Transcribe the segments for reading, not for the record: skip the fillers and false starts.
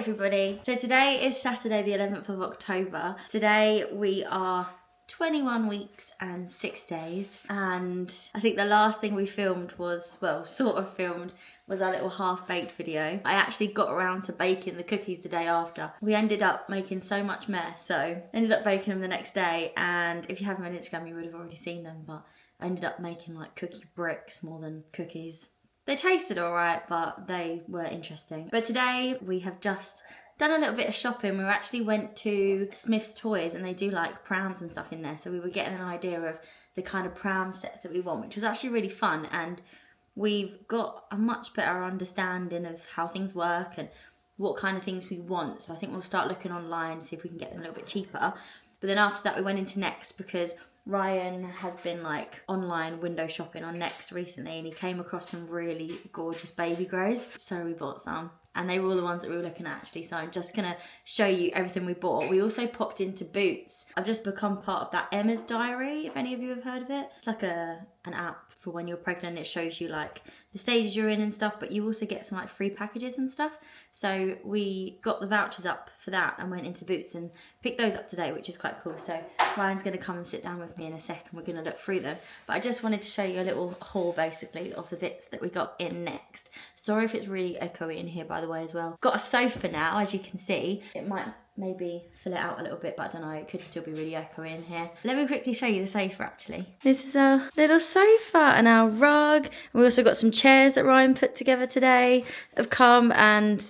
everybody. So today is Saturday the 11th of October. Today we are 21 weeks and 6 days, and I think the last thing we filmed was, well, sort of filmed, was our little half-baked video. I actually got around to baking the cookies the day after. We ended up making so much mess, so ended up baking them the next day, and if you have them on Instagram you would have already seen them, but I ended up making like cookie bricks more than cookies. They tasted alright, but they were interesting. But today we have just done a little bit of shopping. We actually went to Smith's Toys and they do like prams and stuff in there. So we were getting an idea of the kind of pram sets that we want, which was actually really fun. And we've got a much better understanding of how things work and what kind of things we want. So I think we'll start looking online to see if we can get them a little bit cheaper. But then after that we went into Next because Ryan has been like online window shopping on Next recently and he came across some really gorgeous baby grows. So we bought some and they were all the ones that we were looking at actually. So I'm just gonna show you everything we bought. We also popped into Boots. I've just become part of that Emma's Diary, if any of you have heard of it. It's like an app for when you're pregnant. It shows you like the stages you're in and stuff, but you also get some like free packages and stuff. So we got the vouchers up for that and went into Boots and picked those up today, which is quite cool. So Ryan's gonna come and sit down with me in a sec and we're gonna look through them. But I just wanted to show you a little haul basically of the bits that we got in Next. Sorry if it's really echoey in here by the way as well. Got a sofa now, as you can see. It might maybe fill it out a little bit, but I don't know, it could still be really echoey in here. Let me quickly show you the sofa actually. This is our little sofa and our rug. We also got some chairs that Ryan put together today have come, and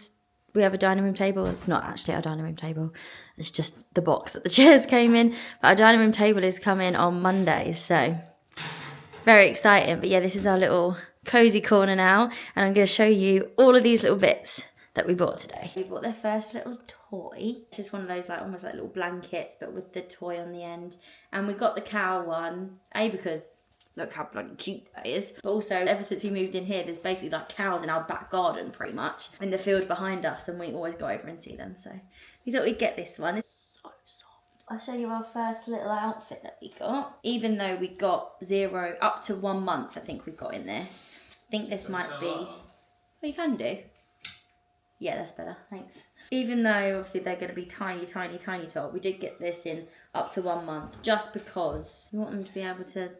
we have a dining room table. It's not actually our dining room table. It's just the box that the chairs came in. But our dining room table is coming on Monday, so very exciting. But yeah, this is our little cozy corner now, and I'm going to show you all of these little bits that we bought today. We bought their first little toy, which is one of those like almost like little blankets, but with the toy on the end. And we got the cow one, because look how bloody cute that is. But also, ever since we moved in here, there's basically like cows in our back garden pretty much, in the field behind us, and we always go over and see them. So we thought we'd get this one. It's so soft. I'll show you our first little outfit that we got. Even though we got 0 up to 1 month, I think we got in this. I think this might be, well, you can do. Yeah, that's better, thanks. Even though obviously they're going to be tiny, tiny, tiny top, we did get this in up to 1 month just because we want them to be able to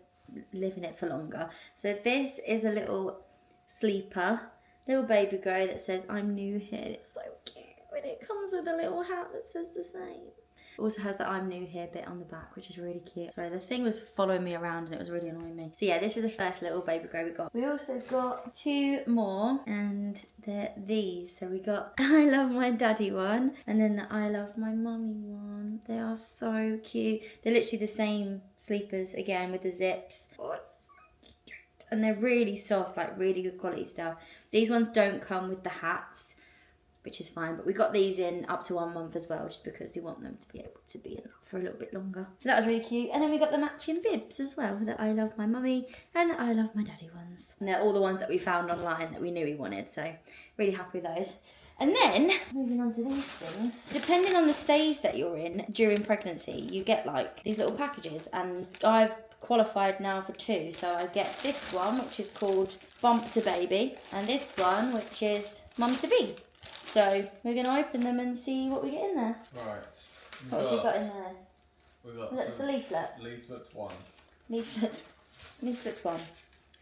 live in it for longer. So this is a little sleeper, little baby grow that says I'm new here. It's so cute, and it comes with a little hat that says the same. It also has the I'm new here bit on the back, which is really cute. Sorry, the thing was following me around and it was really annoying me. So yeah, this is the first little baby grow we got. We also got 2 more, and they're these. So we got I love my daddy one, and then the I love my mummy one. They are so cute. They're literally the same sleepers again with the zips. Oh, it's so cute. And they're really soft, like really good quality stuff. These ones don't come with the hats, which is fine, but we got these in up to 1 month as well, just because we want them to be able to be in for a little bit longer. So that was really cute. And then we got the matching bibs as well, the I love my mummy and the I love my daddy ones. And they're all the ones that we found online that we knew we wanted, so really happy with those. And then, moving on to these things, depending on the stage that you're in during pregnancy, you get like these little packages, and I've qualified now for 2. So I get this one, which is called Bump to Baby, and this one, which is Mum to Be. So we're going to open them and see what we get in there. Right. What have we got in there? We've got just a leaflet. Leaflet 1. Leaflet 1.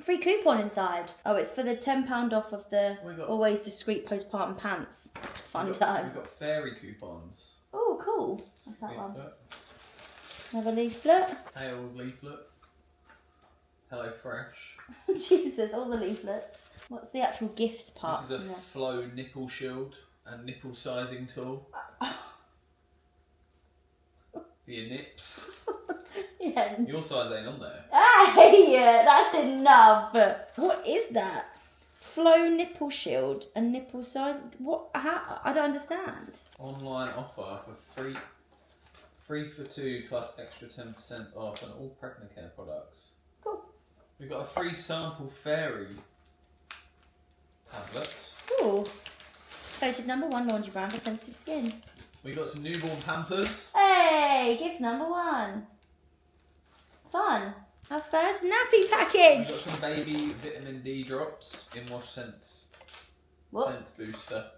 Free coupon inside. Oh, it's for the £10 off of the Always Discreet Postpartum Pants. Fun times. We've got fairy coupons. Oh, cool. What's that leaflet. One? Another leaflet. Hail leaflet. Hello Fresh. Jesus, all the leaflets. What's the actual gifts part? This is a Flow nipple shield and nipple sizing tool. For your nips. Yeah. Your size ain't on there. Hey, yeah, that's enough. What is that? Flow nipple shield and nipple size. What? How? I don't understand. Online offer for free for 2 plus extra 10% off on all pregnant care products. Cool. We've got a free sample fairy tablet. Cool. Voted #1 laundry brand for sensitive skin. We got some newborn Pampers. Hey, gift #1. Fun. Our first nappy package. We got some baby vitamin D drops in Wash Sense. What? Sense Booster.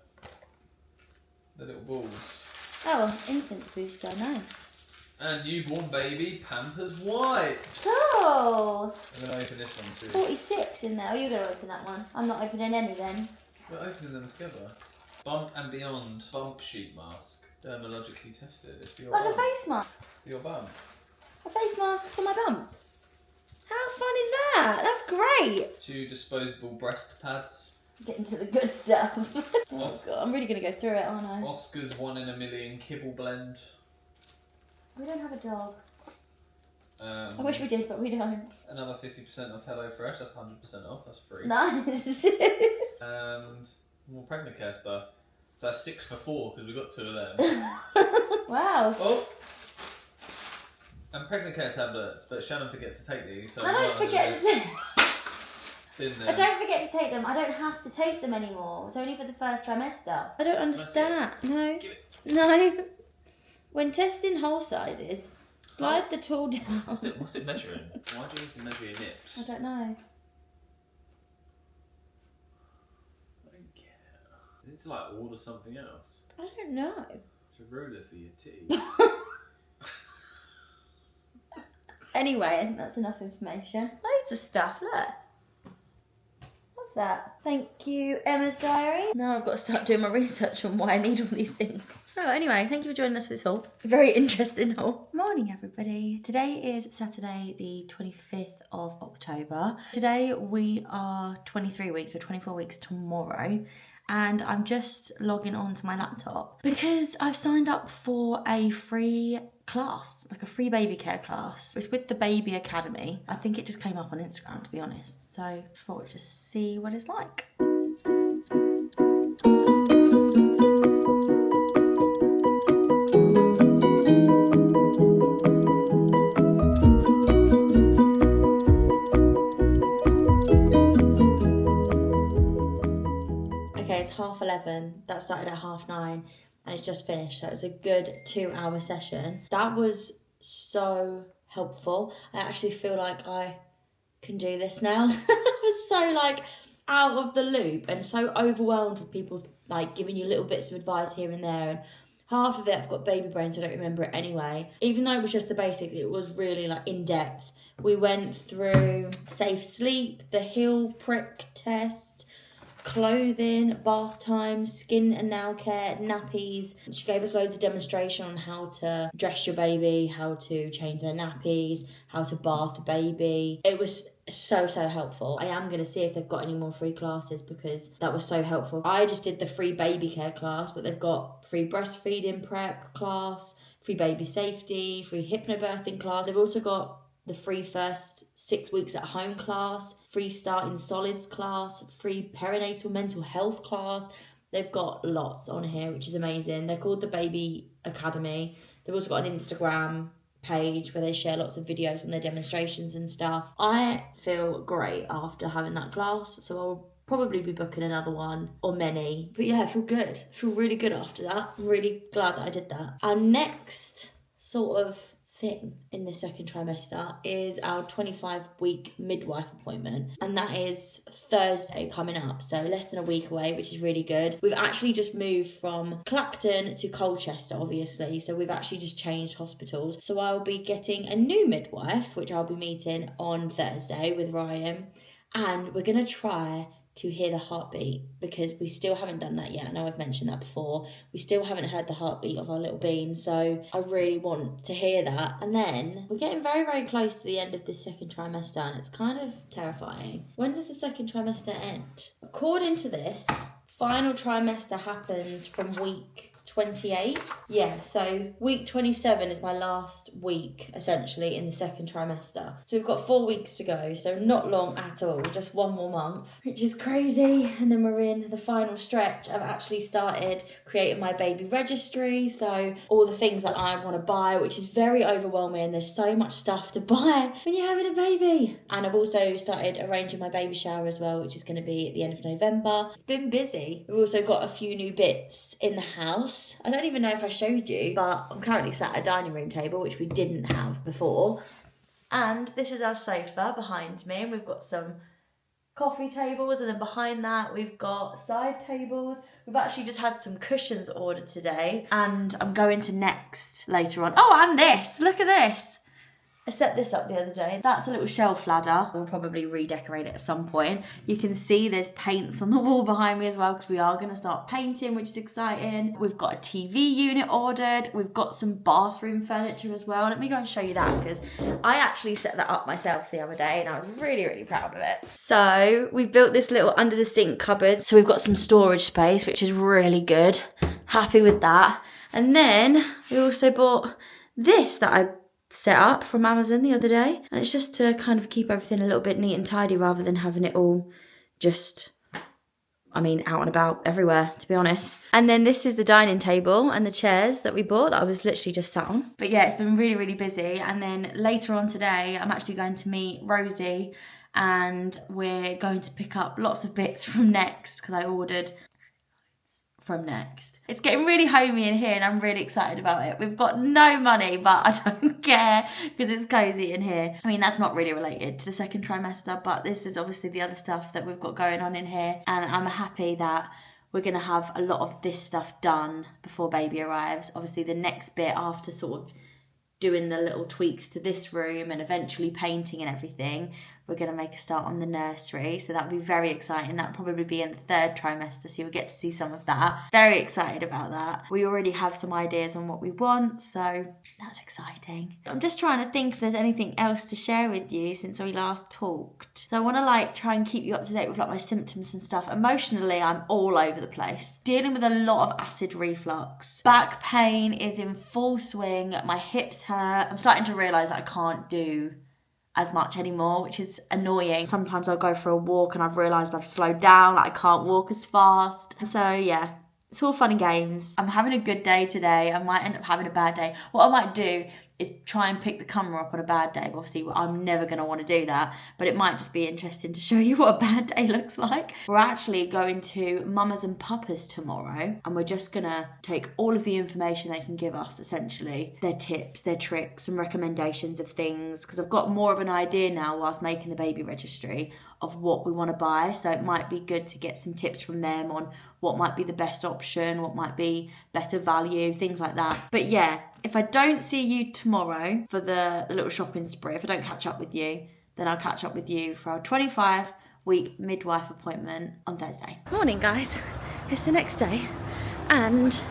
The little balls. Oh, incense booster, nice. And newborn baby Pampers wipes. Oh! I'm going to open this one too. 46 in there. Are you going to open that one? I'm not opening any then. We're opening them together. Bump and Beyond bump sheet mask. Dermatologically tested. It's for your Like bum. a face mask. For your bum. A face mask for my bum. How fun is that? That's great. 2 disposable breast pads. Getting to the good stuff. Oh god, I'm really going to go through it, aren't I? Oscar's 1 in a million kibble blend. We don't have a dog. I wish we did, but we don't. Another 50% off HelloFresh. That's 100% off. That's free. Nice. And more pregnant care stuff. So that's 6 for 4 because we got 2 of them. Wow. Oh. And pregnant care tablets, but Shannon forgets to take these. So I don't forget to take didn't I don't forget to take them. I don't have to take them anymore. It's only for the first trimester. I don't understand. No. Give it. No. When testing hole sizes, slide the tool down. What's it measuring? Why do you need to measure your nips? I don't know. I don't care. Is it to like order something else? I don't know. It's a ruler for your teeth. Anyway, I think that's enough information. Loads of stuff, look. Love that. Thank you, Emma's diary. Now I've got to start doing my research on why I need all these things. Oh, anyway, thank you for joining us for this haul. Very interesting haul. Morning, everybody. Today is Saturday, the 25th of October. Today we are 23 weeks, we're 24 weeks tomorrow. And I'm just logging on to my laptop because I've signed up for a free class, like a free baby care class. It's with the Baby Academy. I think it just came up on Instagram, to be honest. So I thought I'd just see what it's like. It's 11:30. That started at 9:30 and it's just finished. So it was a good 2-hour session. That was so helpful. I actually feel like I can do this now. I was so like out of the loop and so overwhelmed with people like giving you little bits of advice here and there, and half of it I've got baby brain so I don't remember it anyway. Even though it was just the basics, it was really like in depth. We went through safe sleep, the heel prick test, clothing, bath time, skin and nail care, nappies. She gave us loads of demonstration on how to dress your baby, how to change their nappies, how to bath the baby. It was so helpful. I am going to see if they've got any more free classes because that was so helpful. I just did the free baby care class, but they've got free breastfeeding prep class, free baby safety, free hypnobirthing class. They've also got the free first 6 weeks at home class, free starting solids class, free perinatal mental health class. They've got lots on here, which is amazing. They're called the Baby Academy. They've also got an Instagram page where they share lots of videos on their demonstrations and stuff. I feel great after having that class, so I'll probably be booking another one or many. But yeah, I feel good. I feel really good after that. I'm really glad that I did that. Our next sort of thing in the second trimester is our 25-week midwife appointment, and that is Thursday coming up, so less than a week away, which is really good. We've actually just moved from Clacton to Colchester, obviously, so we've actually just changed hospitals. So I'll be getting a new midwife, which I'll be meeting on Thursday with Ryan, and we're going to try to hear the heartbeat because we still haven't done that yet. I know I've mentioned that before. We still haven't heard the heartbeat of our little bean, so I really want to hear that. And then we're getting very close to the end of this second trimester and it's kind of terrifying. When does the second trimester end? According to this, final trimester happens from week 28. Yeah, so week 27 is my last week, essentially, in the second trimester. So we've got 4 weeks to go, so not long at all, just 1 more month, which is crazy. And then we're in the final stretch. I've actually started creating my baby registry, so all the things that I want to buy, which is very overwhelming. There's so much stuff to buy when you're having a baby. And I've also started arranging my baby shower as well, which is going to be at the end of November. It's been busy. We've also got a few new bits in the house. I don't even know if I showed you, but I'm currently sat at a dining room table, which we didn't have before. And this is our sofa behind me, and we've got some coffee tables, and then behind that we've got side tables. We've actually just had some cushions ordered today, and I'm going to Next later on. Oh, and this, look at this. I set this up the other day. That's a little shelf ladder. We'll probably redecorate it at some point. You can see there's paints on the wall behind me as well, because we are going to start painting, which is exciting. We've got a TV unit ordered. We've got some bathroom furniture as well. Let me go and show you that, because I actually set that up myself the other day and I was really, really proud of it. So we built this little under the sink cupboard. So we've got some storage space, which is really good. Happy with that. And then we also bought this that I set up from Amazon the other day, and it's just to kind of keep everything a little bit neat and tidy rather than having it all just, I mean, out and about everywhere, to be honest. And then this is the dining table and the chairs that we bought that I was literally just sat on. But yeah, it's been really, really busy. And then later on today, I'm actually going to meet Rosie, and we're going to pick up lots of bits from Next, because I ordered from Next. It's getting really homey in here and I'm really excited about it. We've got no money, but I don't care because it's cozy in here. I mean, that's not really related to the second trimester, but this is obviously the other stuff that we've got going on in here, and I'm happy that we're going to have a lot of this stuff done before baby arrives. Obviously the next bit after sort of doing the little tweaks to this room and eventually painting and everything, we're going to make a start on the nursery. So that'll be very exciting. That'll probably be in the third trimester, so you'll get to see some of that. Very excited about that. We already have some ideas on what we want, so that's exciting. I'm just trying to think if there's anything else to share with you since we last talked. So I want to try and keep you up to date with my symptoms and stuff. Emotionally, I'm all over the place. Dealing with a lot of acid reflux. Back pain is in full swing. My hips hurt. I'm starting to realise that I can't do as much anymore, which is annoying. Sometimes I'll go for a walk and I've realised I've slowed down, I can't walk as fast. So yeah, it's all fun and games. I'm having a good day today. I might end up having a bad day. What I might do is try and pick the camera up on a bad day. But obviously, I'm never going to want to do that. But it might just be interesting to show you what a bad day looks like. We're actually going to Mamas and Papas tomorrow. And we're just going to take all of the information they can give us, essentially. Their tips, their tricks, some recommendations of things. Because I've got more of an idea now whilst making the baby registry of what we want to buy. So it might be good to get some tips from them on what might be the best option, what might be better value, things like that. But yeah, if I don't see you tomorrow for the little shopping spree, if I don't catch up with you, then I'll catch up with you for our 25-week midwife appointment on Thursday. Morning, guys. It's the next day, and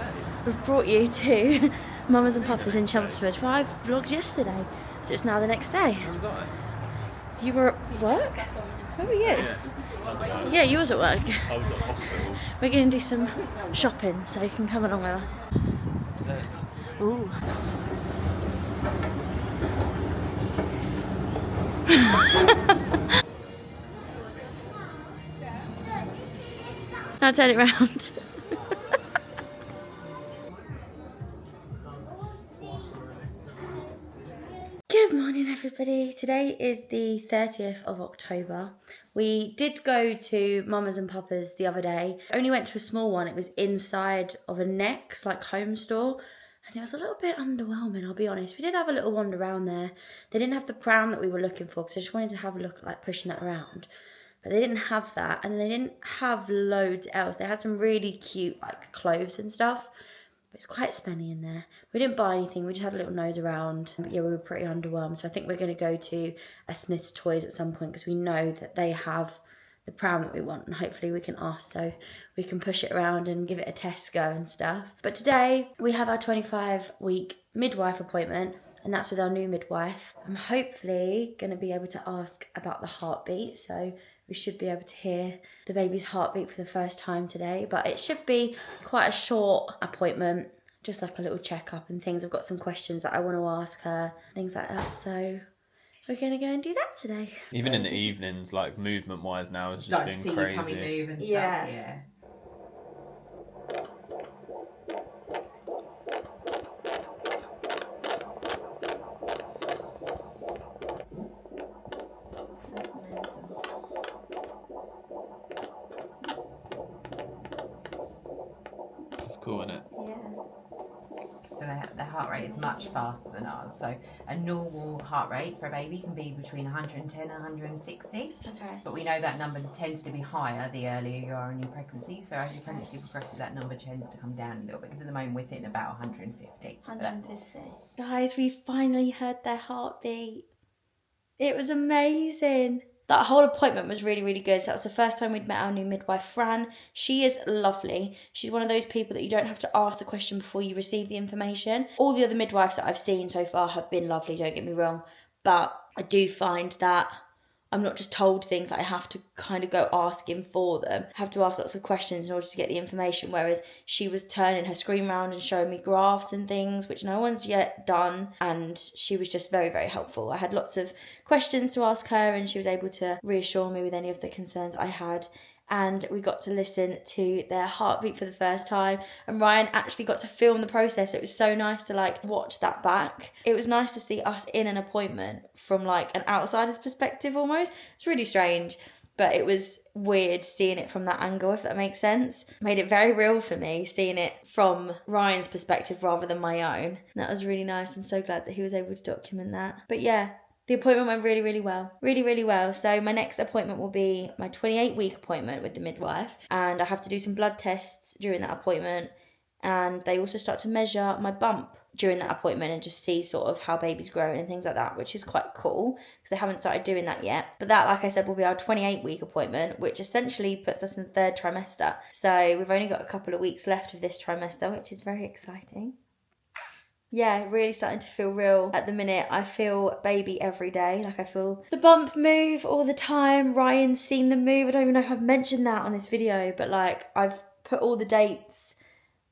we've brought you to Mamas and Papas in Chelmsford. Well, I vlogged yesterday, so it's now the next day. You were at work? Where were you? Yeah, you was at work. I was at hospital. We're going to do some shopping, so you can come along with us. Let's. Ooh. Now turn it round. Good morning, everybody. Today is the 30th of October. We did go to Mamas and Papas the other day. Only went to a small one. It was inside of a Next, home store. And it was a little bit underwhelming, I'll be honest. We did have a little wander around there. They didn't have the pram that we were looking for, because I just wanted to have a look at pushing that around. But they didn't have that, and they didn't have loads else. They had some really cute clothes and stuff. But it's quite spenny in there. We didn't buy anything, we just had a little nose around. But yeah, we were pretty underwhelmed. So I think we're going to go to a Smith's Toys at some point, because we know that they have the pram that we want, and hopefully we can ask so we can push it around and give it a test go and stuff. But today we have our 25-week midwife appointment, and that's with our new midwife. I'm hopefully going to be able to ask about the heartbeat, so we should be able to hear the baby's heartbeat for the first time today. But it should be quite a short appointment, just a little checkup and things. I've got some questions that I want to ask her, things like that, so we're going to go and do that today. Even in the evenings, movement-wise now, it's just been crazy. Tummy move and stuff. Yeah. That's mental. It's cool, isn't it? Yeah. So the heart rate is much faster than ours. So a normal heart rate for a baby can be between 110 and 160. Okay. But we know that number tends to be higher the earlier you are in your pregnancy. So as your pregnancy progresses, that number tends to come down a little bit, because at the moment we're sitting about 150. 150. Guys, we finally heard their heartbeat. It was amazing. That whole appointment was really, really good. So that was the first time we'd met our new midwife, Fran. She is lovely. She's one of those people that you don't have to ask the question before you receive the information. All the other midwives that I've seen so far have been lovely, don't get me wrong. But I do find that I'm not just told things, I have to kind of go asking for them. I have to ask lots of questions in order to get the information, whereas she was turning her screen around and showing me graphs and things, which no one's yet done, and she was just very, very helpful. I had lots of questions to ask her, and she was able to reassure me with any of the concerns I had. And we got to listen to their heartbeat for the first time, and Ryan actually got to film the process. It was so nice to like watch that back. It was nice to see us in an appointment from like an outsider's perspective almost. It's really strange, but it was weird seeing it from that angle, if that makes sense. Made it very real for me seeing it from Ryan's perspective rather than my own. And that was really nice. I'm so glad that he was able to document that. But yeah, the appointment went really, really well. Really, really well. So my next appointment will be my 28-week appointment with the midwife. And I have to do some blood tests during that appointment. And they also start to measure my bump during that appointment and just see sort of how baby's growing and things like that, which is quite cool because they haven't started doing that yet. But that, like I said, will be our 28-week appointment, which essentially puts us in the 3rd trimester. So we've only got a couple of weeks left of this trimester, which is very exciting. Yeah, really starting to feel real at the minute. I feel baby every day. Like I feel the bump move all the time. Ryan's seen the move. I don't even know if I've mentioned that on this video, but like I've put all the dates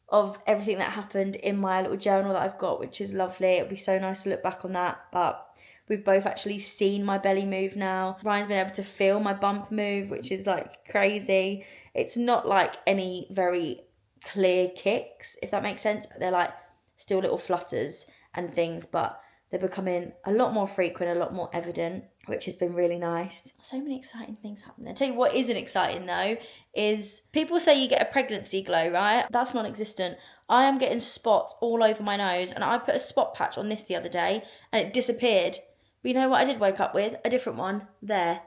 of everything that happened in my little journal that I've got, which is lovely. It'll be so nice to look back on that. But we've both actually seen my belly move now. Ryan's been able to feel my bump move, which is like crazy. It's not like any very clear kicks, if that makes sense, but they're like still little flutters and things, but they're becoming a lot more frequent, a lot more evident, which has been really nice. So many exciting things happening. I'll tell you what isn't exciting though, is people say you get a pregnancy glow, right? That's non-existent. I am getting spots all over my nose, and I put a spot patch on this the other day and it disappeared. But you know what I did wake up with? A different one there.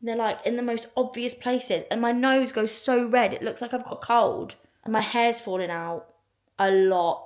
They're like in the most obvious places, and my nose goes so red it looks like I've got a cold, and my hair's falling out a lot.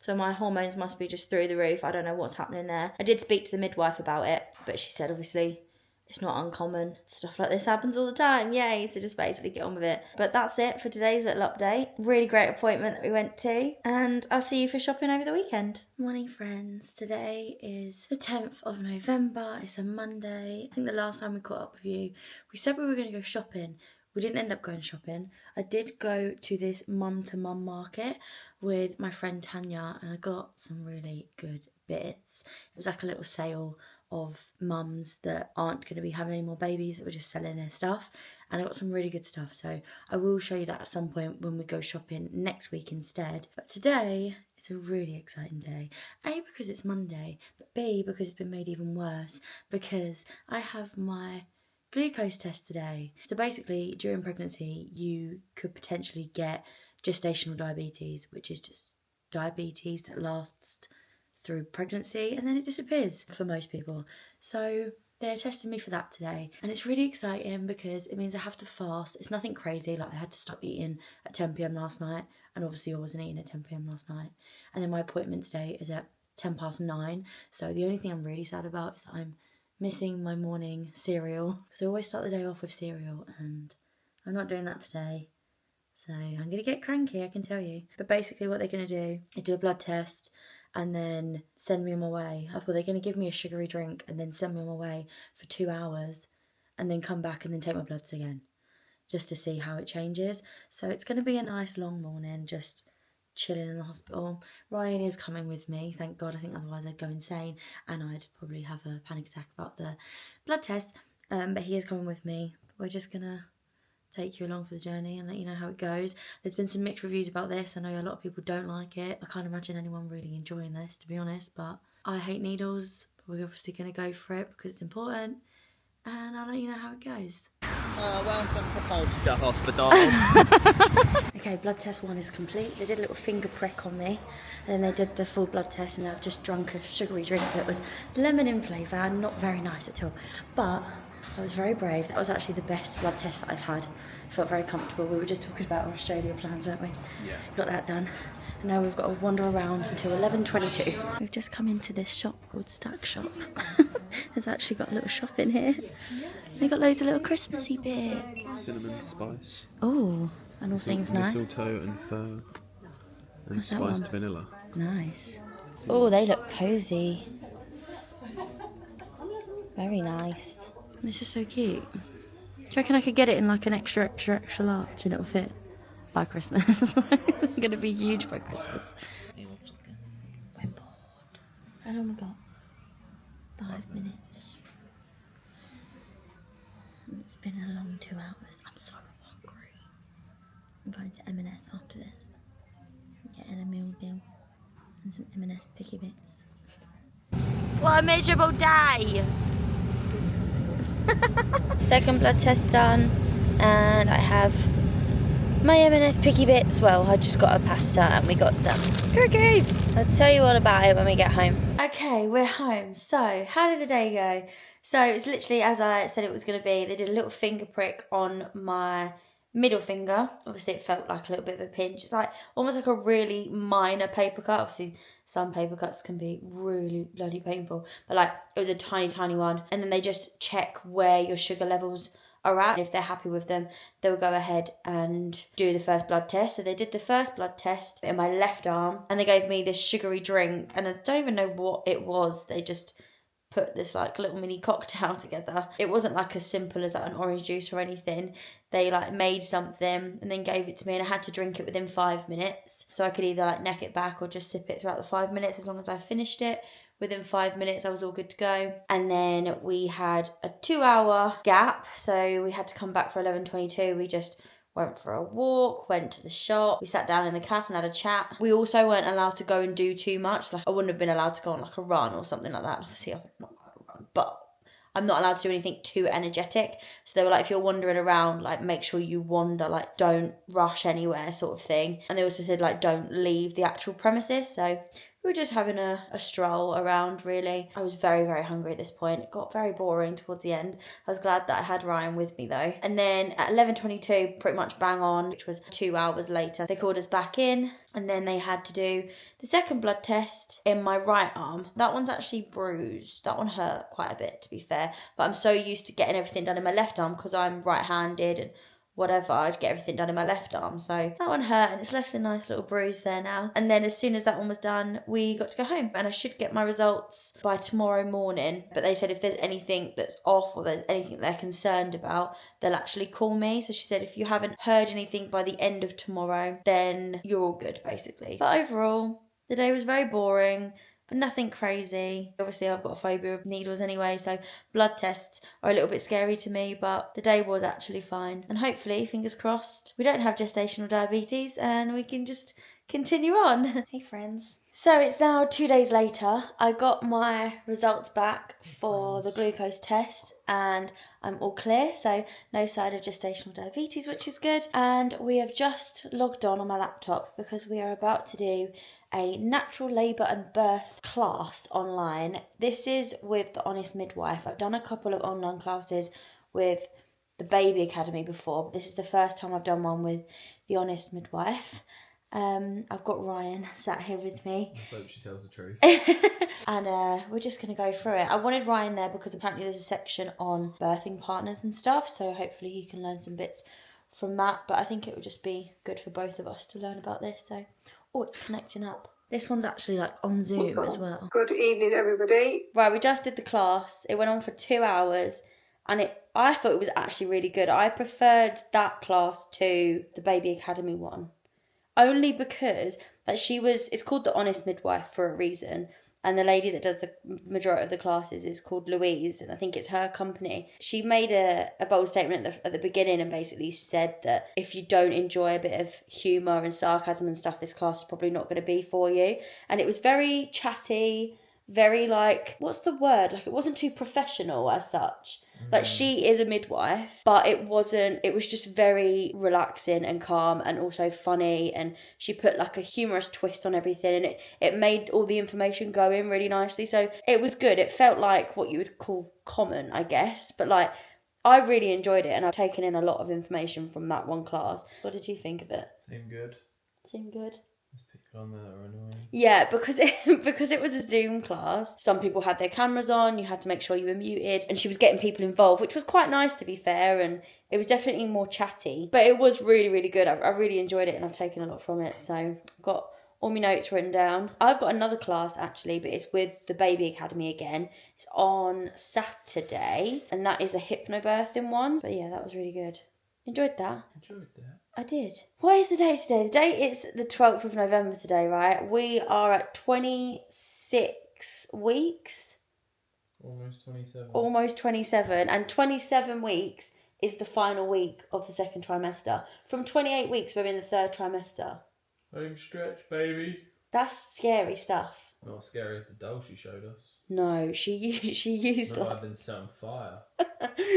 So my hormones must be just through the roof. I don't know what's happening there. I did speak to the midwife about it, but she said obviously it's not uncommon. Stuff like this happens all the time. Yay, so just basically get on with it. But that's it for today's little update. Really great appointment that we went to. And I'll see you for shopping over the weekend. Morning friends. Today is the 10th of November. It's a Monday. I think the last time we caught up with you, we said we were going to go shopping. We didn't end up going shopping. I did go to this mum-to-mum market with my friend Tanya, and I got some really good bits. It was like a little sale of mums that aren't going to be having any more babies, that were just selling their stuff, and I got some really good stuff. So I will show you that at some point when we go shopping next week instead. But today, it's a really exciting day. A, because it's Monday, but B, because it's been made even worse because I have my glucose test today. So basically, during pregnancy, you could potentially get gestational diabetes, which is just diabetes that lasts through pregnancy and then it disappears for most people. So they're testing me for that today, and it's really exciting because it means I have to fast. It's nothing crazy, like I had to stop eating at 10 p.m. last night, and obviously I wasn't eating at 10 p.m. last night. And then my appointment today is at 9:10. So the only thing I'm really sad about is that I'm missing my morning cereal, because I always start the day off with cereal, and I'm not doing that today. So I'm going to get cranky, I can tell you. But basically what they're going to do is do a blood test and then send me on my way. Well, they're going to give me a sugary drink and then send me on my way for 2 hours and then come back and then take my bloods again, just to see how it changes. So it's going to be a nice long morning, just chilling in the hospital. Ryan is coming with me, thank God. I think otherwise I'd go insane and I'd probably have a panic attack about the blood test. But he is coming with me. We're just going to take you along for the journey and let you know how it goes. There's been some mixed reviews about this. I know a lot of people don't like it. I can't imagine anyone really enjoying this, to be honest, but I hate needles, but we're obviously going to go for it because it's important, and I'll let you know how it goes. Welcome to Colchester Hospital. Okay, blood test 1 is complete. They did a little finger prick on me. Then they did the full blood test, and I've just drunk a sugary drink that was lemon in flavour and not very nice at all. But I was very brave. That was actually the best blood test that I've had. I felt very comfortable. We were just talking about our Australia plans, weren't we? Yeah. Got that done. And now we've got to wander around until 11:22. We've just come into this shop called Stack Shop. There's actually got a little shop in here. They got loads of little Christmassy bits. Cinnamon spice. Oh, and all things nice. Mistletoe and fir. And What's that spiced one? vanilla. Nice. Oh, they look cosy. Very nice. This is so cute. Do you reckon I could get it in like an extra large and it'll fit by Christmas? I'm gonna be huge by Christmas. We're bored. How long have we got? 5 minutes. It's been a long 2 hours. I'm so hungry. I'm going to M&S after this. Getting a meal deal and some M&S picky bits. What a miserable day! Second blood test done, and I have my M&S picky bits. Well, I just got a pasta and we got some cookies. I'll tell you all about it when we get home. Okay, we're home. So, how did the day go? So, it's literally as I said it was going to be. They did a little finger prick on my middle finger. Obviously, it felt like a little bit of a pinch. It's like almost like a really minor paper cut. Obviously, some paper cuts can be really bloody painful, but like it was a tiny one. And then they just check where your sugar levels are at. If they're happy with them, they'll go ahead and do the first blood test. So they did the first blood test in my left arm, and they gave me this sugary drink, and I don't even know what it was. They just put this like little mini cocktail together. It wasn't like as simple as like an orange juice or anything. They like made something and then gave it to me, and I had to drink it within 5 minutes. So I could either like neck it back or just sip it throughout the 5 minutes. As long as I finished it within 5 minutes, I was all good to go. And then we had a 2-hour gap, so we had to come back for 11:22. We just went for a walk, went to the shop, we sat down in the cafe and had a chat. We also weren't allowed to go and do too much. Like I wouldn't have been allowed to go on like a run or something like that. Obviously I'm not going to run, but I'm not allowed to do anything too energetic. So they were like, if you're wandering around, like make sure you wander, like don't rush anywhere sort of thing. And they also said like don't leave the actual premises. So we were just having a stroll around, really. I was very hungry at this point. It got very boring towards the end. I was glad that I had Ryan with me though. And then at 11:22, pretty much bang on, which was 2 hours later, they called us back in, and then they had to do the second blood test in my right arm. That one's actually bruised. That one hurt quite a bit, to be fair. But I'm so used to getting everything done in my left arm because I'm right-handed and whatever, I'd get everything done in my left arm. So that one hurt, and it's left a nice little bruise there now. And then as soon as that one was done, we got to go home, and I should get my results by tomorrow morning. But they said if there's anything that's off or there's anything they're concerned about, they'll actually call me. So she said if you haven't heard anything by the end of tomorrow, then you're all good, basically. But overall, the day was very boring, but nothing crazy. Obviously, I've got a phobia of needles anyway, so blood tests are a little bit scary to me, but the day was actually fine. And hopefully, fingers crossed, we don't have gestational diabetes and we can just continue on. Hey friends. So it's now 2 days later. I got my results back for the glucose test and I'm all clear, so no sign of gestational diabetes, which is good. And we have just logged on my laptop because we are about to do a natural labour and birth class online. This is with the Honest Midwife. I've done a couple of online classes with the Baby Academy before, but this is the first time I've done one with the Honest Midwife. I've got Ryan sat here with me. Let's hope she tells the truth. And we're just going to go through it. I wanted Ryan there because apparently there's a section on birthing partners and stuff, so hopefully he can learn some bits from that. But I think it would just be good for both of us to learn about this. So, oh, it's connecting up. This one's actually like on Zoom as well. Good evening, everybody. Right, we just did the class. It went on for 2 hours, and I thought it was actually really good. I preferred that class to the Baby Academy one. Only because that it's called the Honest Midwife for a reason. And the lady that does the majority of the classes is called Louise, and I think it's her company. She made a bold statement at the beginning and basically said that if you don't enjoy a bit of humour and sarcasm and stuff, this class is probably not going to be for you. And it was very chatty, very like, what's the word? Like it wasn't too professional as such. Like, she is a midwife, but it was just very relaxing and calm and also funny, and she put like a humorous twist on everything, and it made all the information go in really nicely. So it was good. It felt like what you would call common, I guess, but like, I really enjoyed it, and I've taken in a lot of information from that one class. What did you think of it? Seemed good. Seemed good? There's people on there that are annoying. Yeah, because it was a Zoom class. Some people had their cameras on, you had to make sure you were muted, and she was getting people involved, which was quite nice, to be fair, and it was definitely more chatty. But it was really, really good. I really enjoyed it, and I've taken a lot from it. So I've got all my notes written down. I've got another class, actually, but it's with the Baby Academy again. It's on Saturday, and that is a hypnobirthing one. But yeah, that was really good. Enjoyed that. Enjoyed that. I did. What is the date today? The date is the 12th of November today, right? We are at 26 weeks. Almost 27. Almost 27. And 27 weeks is the final week of the second trimester. From 28 weeks, we're in the third trimester. Home stretch, baby. That's scary stuff. Not as scary as the doll she showed us. No, she used No, like... I've been set on fire.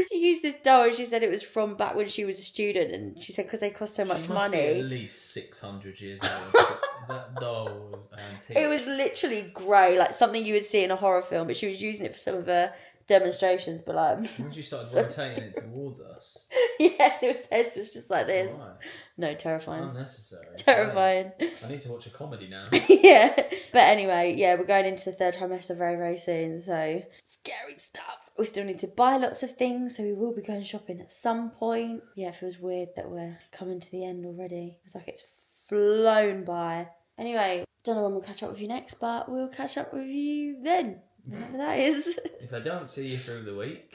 She used this doll, and she said it was from back when she was a student, and she said because they cost so much She must be money. at least 600 years old. That doll was antique. It was literally grey, like something you would see in a horror film, but she was using it for some of her demonstrations, but like... When she started so rotating it towards us. Yeah, its head was just like this. Right. No, terrifying. Unnecessary. Terrifying. I need to watch a comedy now. Yeah. But anyway, yeah, we're going into the third trimester very, very soon, so scary stuff. We still need to buy lots of things, so we will be going shopping at some point. Yeah, it feels weird that we're coming to the end already. It's like it's flown by. Anyway, don't know when we'll catch up with you next, but we'll catch up with you then. Whatever that is. If I don't see you through the week,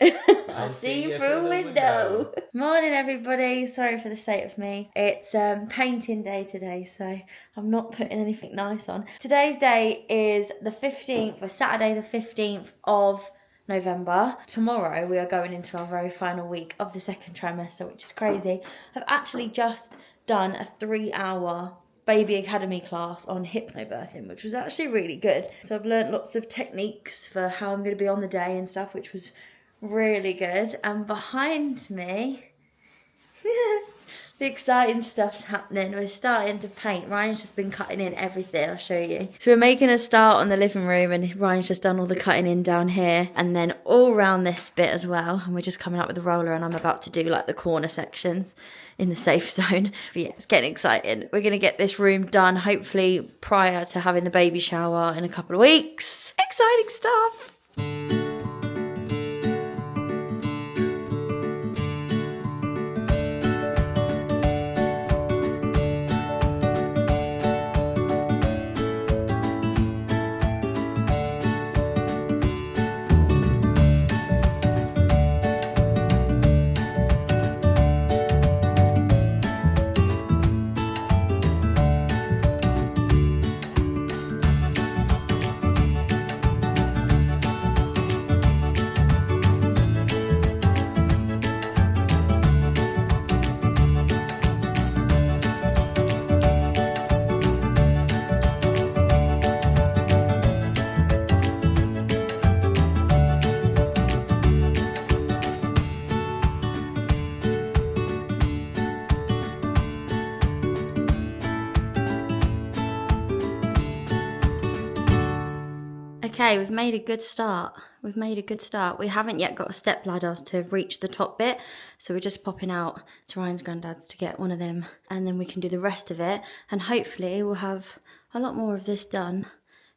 I'll see you through a window. Morning, everybody. Sorry for the state of me. It's painting day today, so I'm not putting anything nice on. Today's day is the 15th, or Saturday the 15th of November. Tomorrow we are going into our very final week of the second trimester, which is crazy. I've actually just done a 3-hour Baby Academy class on hypnobirthing, which was actually really good. So I've learnt lots of techniques for how I'm going to be on the day and stuff, which was really good. And behind me, the exciting stuff's happening. We're starting to paint. Ryan's just been cutting in everything. I'll show you. So we're making a start on the living room, and Ryan's just done all the cutting in down here, and then all around this bit as well. And we're just coming up with the roller, and I'm about to do like the corner sections in the safe zone. But yeah, it's getting exciting. We're going to get this room done hopefully prior to having the baby shower in a couple of weeks. Exciting stuff. Okay, we've made a good start. We haven't yet got a step ladder to reach the top bit, so we're just popping out to Ryan's granddad's to get one of them, and then we can do the rest of it, and hopefully we'll have a lot more of this done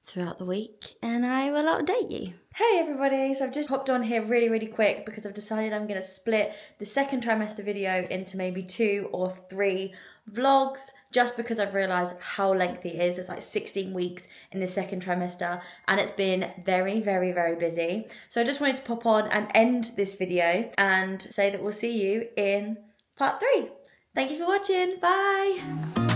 throughout the week, and I will update you. Hey everybody, so I've just hopped on here really, really quick because I've decided I'm going to split the second trimester video into maybe 2 or 3 vlogs, just because I've realised how lengthy it is. It's like 16 weeks in the second trimester, and it's been very, very, very busy. So I just wanted to pop on and end this video and say that we'll see you in part 3. Thank you for watching. Bye.